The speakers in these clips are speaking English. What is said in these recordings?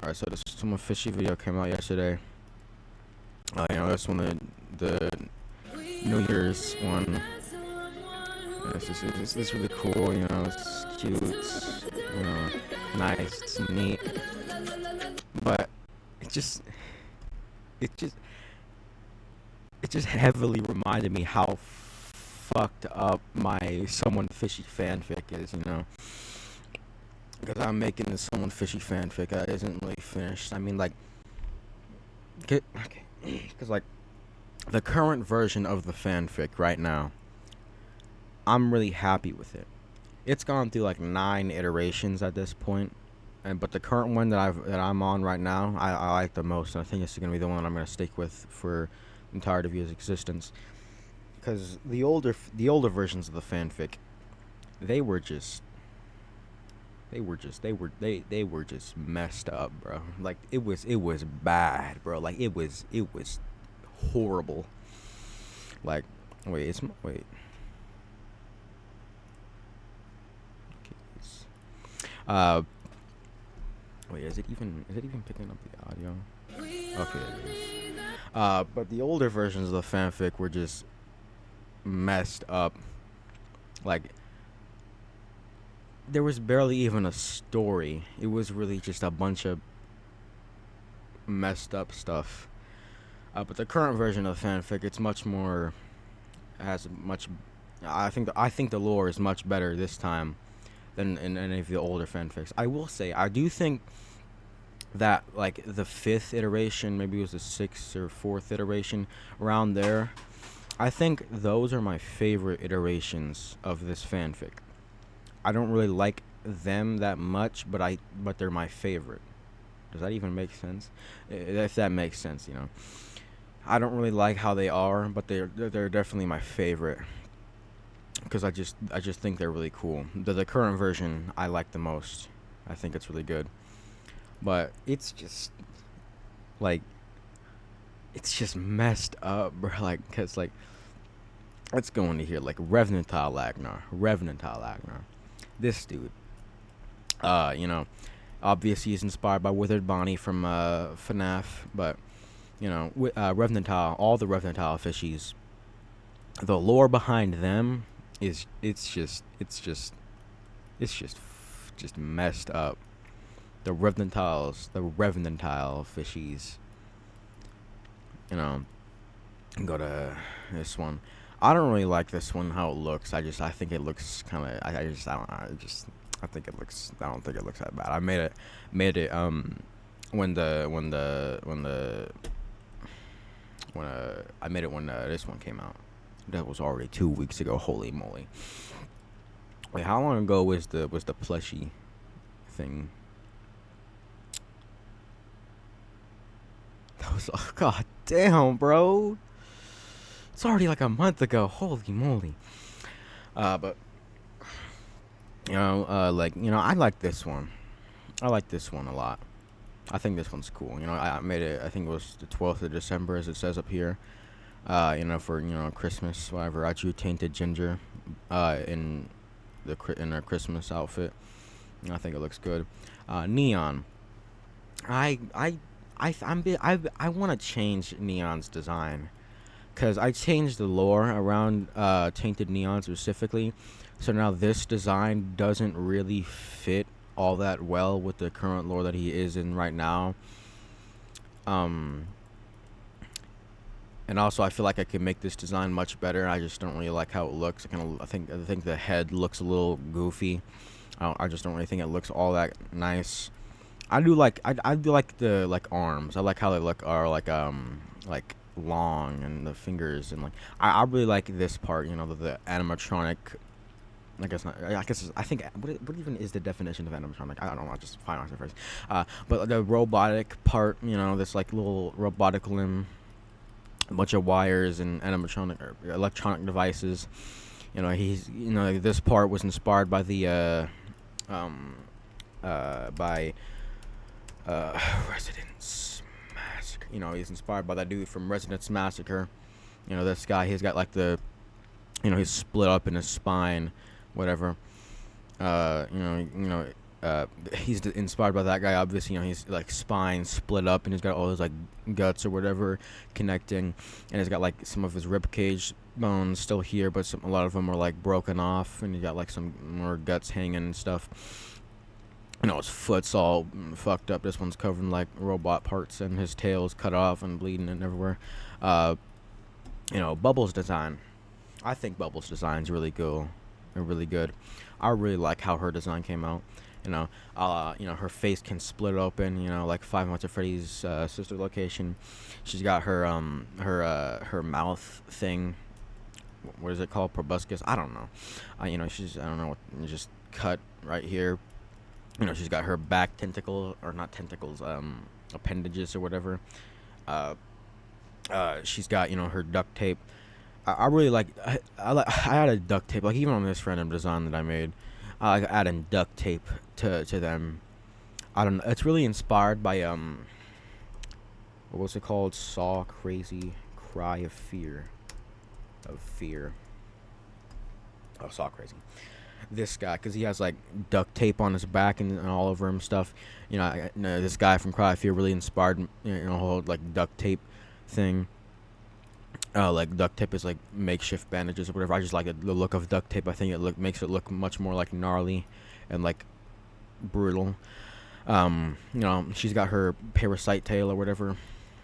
Alright, so this Sumo Fishy video came out yesterday. This one, the New Year's one. It's really cool, it's cute, nice, it's neat. But it just, it just, it just heavily reminded me how fucked up my Someone Fishy fanfic is, Because I'm making this Someone Fishy fanfic that isn't really finished. I mean, like, okay, because like the current version of the fanfic right now, I'm really happy with it. It's gone through like 9 iterations at this point, but the current one that I'm on right now, I like the most, and I think it's gonna be the one I'm gonna stick with for the entirety of its existence. Because the older versions of the fanfic, they were just messed up, bro. Like it was bad, bro. Like it was horrible. Like wait. Okay. Wait, is it even picking up the audio? Okay, it is. But the older versions of the fanfic were just messed up. Like there was barely even a story. It was really just a bunch of messed up stuff. But the current version of the fanfic, it's much more, has much. I think the lore is much better this time than in any of the older fanfics. I will say, I do think that like the 5th iteration, maybe it was the 6th or 4th iteration, around there, I think those are my favorite iterations of this fanfic. I don't really like them that much, but they're my favorite. Does that even make sense? If that makes sense, I don't really like how they are, but they're definitely my favorite. Because I just think they're really cool. The current version I like the most. I think it's really good. But it's just like it's just messed up, bro. Like, cause like let's go into here. Like Revenantile Agnar. This dude. Obviously he's inspired by Withered Bonnie from FNAF, but Revenantile, all the Revenantile fishies, the lore behind them is just messed up. The Revenantile fishies. Go to this one. I don't really like this one how it looks. I think it looks kind of. I think it looks. I don't think it looks that bad. I made it when I made it when this one came out. That was already 2 weeks ago. Holy moly! Wait, how long ago was the plushie thing? That was god damn, bro. It's already like a month ago. Holy moly! But I like this one. I like this one a lot. I think this one's cool. I made it. I think it was the 12th of December, as it says up here. For Christmas, whatever. I drew Tainted Ginger, in her Christmas outfit. I think it looks good. Neon. I want to change Neon's design, cause I changed the lore around Tainted Neon specifically. So now this design doesn't really fit all that well with the current lore that he is in right now. And also I feel like I could make this design much better. I just don't really like how it looks. I think the head looks a little goofy. I just don't really think it looks all that nice. I do like the arms. I like how they look like long, and the fingers, and I really like this part. The animatronic. I think what even is the definition of animatronic? I don't know. I just find out the phrase. But the robotic part. This like little robotic limb, a bunch of wires and animatronic or electronic devices. This part was inspired by the Residence Massacre. He's inspired by that dude from Residence Massacre. This guy, he's got like he's split up in his spine, whatever. he's inspired by that guy. Obviously, he's like spine split up, and he's got all his like guts or whatever connecting, and he's got like some of his rib cage bones still here, but a lot of them are like broken off, and he got like some more guts hanging and stuff. His foot's all fucked up. This one's covered in like robot parts, and his tail's cut off and bleeding and everywhere. Bubbles design. I think Bubbles design's really cool, and really good. I really like how her design came out. Her face can split open. Like Five Nights at Freddy's sister location. She's got her mouth thing. What is it called? Proboscis? I don't know. I don't know. Just cut right here. She's got her back tentacle, or not tentacles, appendages or whatever. She's got, her duct tape. I really like, I added duct tape, like even on this random design that I made, I like adding duct tape to them. I don't know, it's really inspired by, what was it called? Saw Crazy Cry of Fear. Oh, Saw Crazy. This guy, because he has like duct tape on his back and all over him stuff. This guy from Cry of Fear really inspired whole like duct tape thing. Like duct tape is like makeshift bandages or whatever. I just like the look of duct tape. I think it makes it look much more like gnarly and like brutal. She's got her parasite tail or whatever.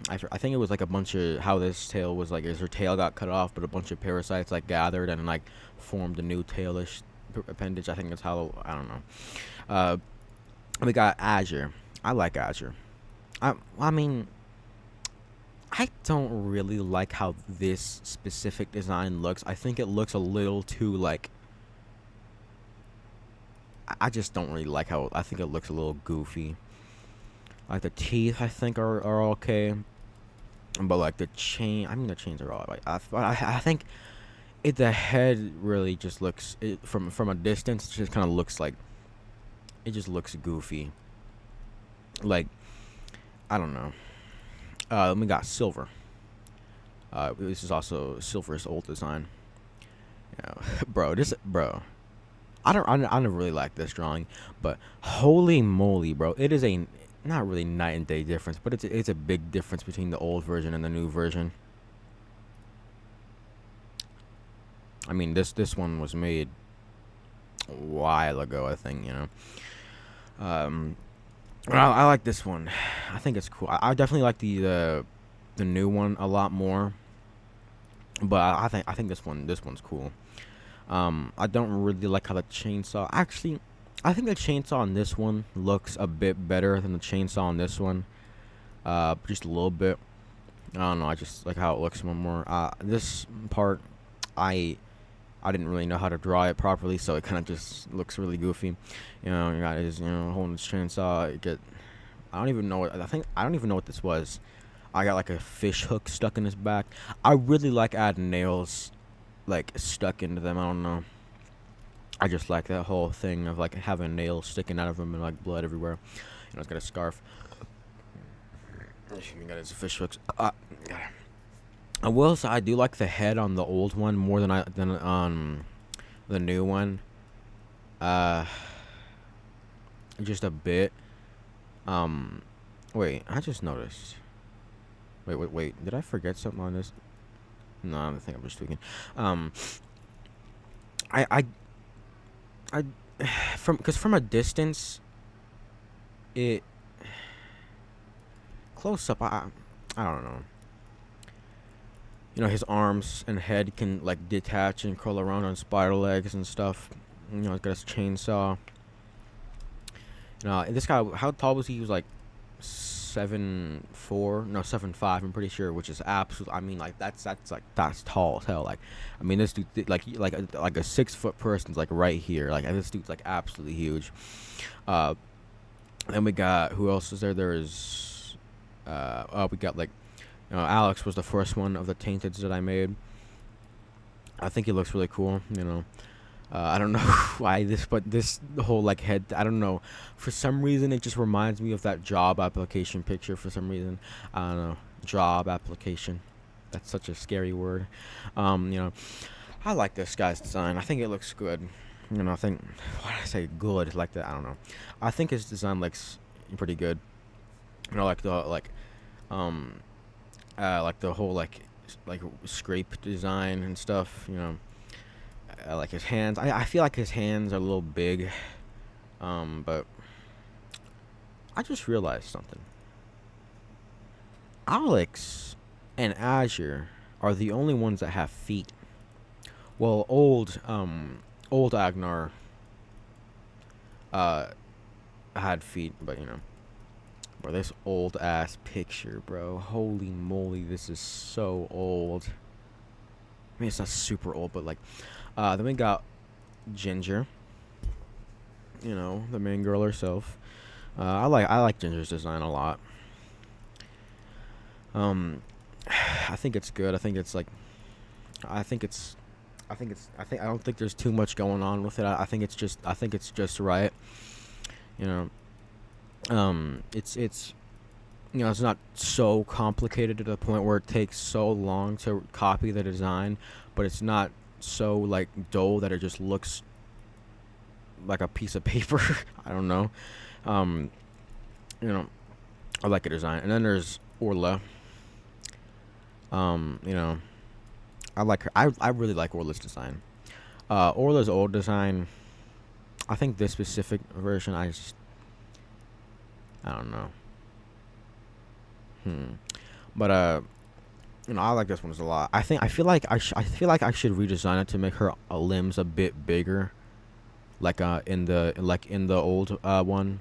I think it was like a bunch of how this tail was like, is her tail got cut off, but a bunch of parasites like gathered and like formed a new tailish appendage. I think that's how, I don't know. We got Azure. I like Azure. I mean, I don't really like how this specific design looks. I think it looks a little too like, I just don't really like how, I think it looks a little goofy. Like the teeth I think are okay, but like the chains are all right. I think the head really just looks, from a distance, it just kind of looks like, it just looks goofy. Like, I don't know. Then we got Silver. This is also Silver's old design. Bro. I never really liked this drawing, but holy moly, bro! It is a not really night and day difference, but it's a big difference between the old version and the new version. I mean, this one was made a while ago, I think. I like this one. I think it's cool. I definitely like the new one a lot more, but I think this one's cool. I don't really like how the chainsaw. Actually, I think the chainsaw on this one looks a bit better than the chainsaw on this one. Just a little bit. I don't know. I just like how it looks more. This part, I didn't really know how to draw it properly, so it kind of just looks really goofy. You got his, holding his chainsaw. I don't even know what this was. I got like a fish hook stuck in his back. I really like adding nails, like stuck into them. I don't know. I just like that whole thing of like having nails sticking out of him and like blood everywhere. He's got a scarf. He got his fish hooks. I will say I do like the head on the old one more than on the new one. Just a bit. Wait, I just noticed. Wait. Did I forget something on this? No, I don't think I'm just tweaking. From a distance, it close up. I don't know. His arms and head can like detach and curl around on spider legs and stuff. He's got his chainsaw. This guy, how tall was he? He was like 7'4", no 7'5", I'm pretty sure, which is absolute. I mean, like that's tall as hell. Like, I mean, this dude like a 6 foot person's like right here. Like this dude's like absolutely huge. Then we got, who else is there? There's we got like, Alex was the first one of the Tainteds that I made. I think he looks really cool. I don't know why this whole like head, I don't know, for some reason it just reminds me of that job application picture. For some reason, I don't know, job application, that's such a scary word. I like this guy's design. I think it looks good. I think why did I say good like that? I don't know. I think his design looks pretty good. Like the um like the whole like scrape design and stuff. Like his hands. I feel like his hands are a little big. But I just realized something. Alex and Azure are the only ones that have feet. Well, old Agnar uh had feet, but bro, this old ass picture, bro. Holy moly, this is so old. I mean, it's not super old, but like, then we got Ginger. The main girl herself. I like Ginger's design a lot. Um, I think it's good. I think it's like, I think it's, I don't think there's too much going on with it. I think it's just right. You know, it's it's not so complicated to the point where it takes so long to copy the design, but it's not so like dull that it just looks like a piece of paper. I don't know. Um, you know, I like the design. And then there's Orla. Um, you know, I like her. I really like Orla's design. Orla's old design. I think this specific version, I don't know. Hmm. But I like this one a lot. I feel like I should redesign it to make her limbs a bit bigger, like in the old one.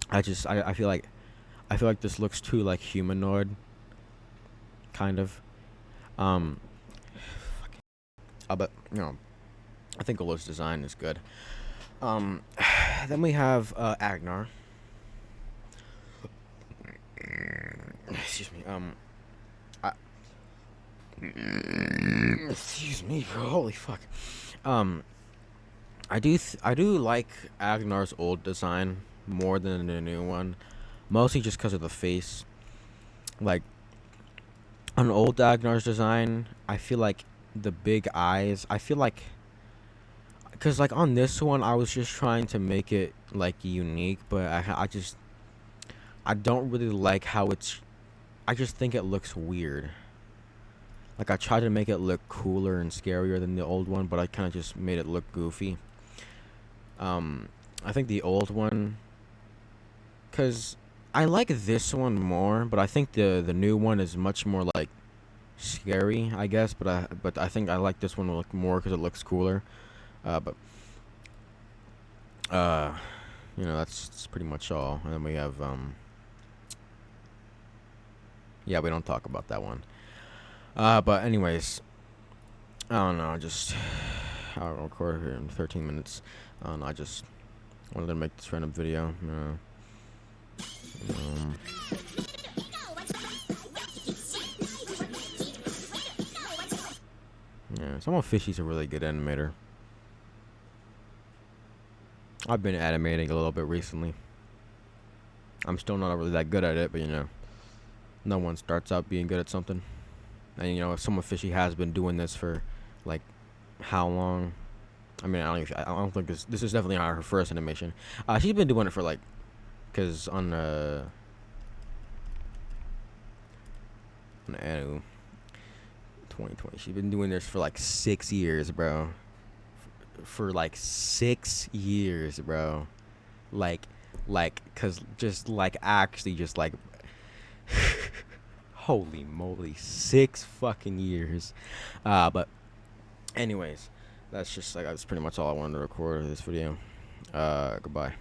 I feel like this looks too like humanoid, kind of. Um, but I think Ola's design is good. Um, then we have Agnar. Excuse me. I, excuse me. Holy fuck. Um, I do like Agnar's old design more than the new one, mostly just because of the face. Like on old Agnar's design, I feel like the big eyes. I feel like because like on this one, I was just trying to make it like unique, but I don't really like how it's. I just think it looks weird. Like I tried to make it look cooler and scarier than the old one, but I kind of just made it look goofy. Um, I think the old one, cause I like this one more, but I think the new one is much more like scary, I guess. But I think I like this one look more because it looks cooler. But uh, that's pretty much all. And then we have yeah, we don't talk about that one. But anyways, I don't know. I'll record here in 13 minutes. I just wanted to make this random video. Um, yeah, Someone Fishy's a really good animator. I've been animating a little bit recently. I'm still not really that good at it, but no one starts out being good at something. And Someone Fishy has been doing this for like how long? I mean, I don't think this is definitely not her first animation. She's been doing it for like, cause on Anu 2020, she's been doing this for like 6 years, bro. For like 6 years, bro. Cause just like actually, just like, holy moly, 6 fucking years. But anyways, that's pretty much all I wanted to record in this video. Goodbye.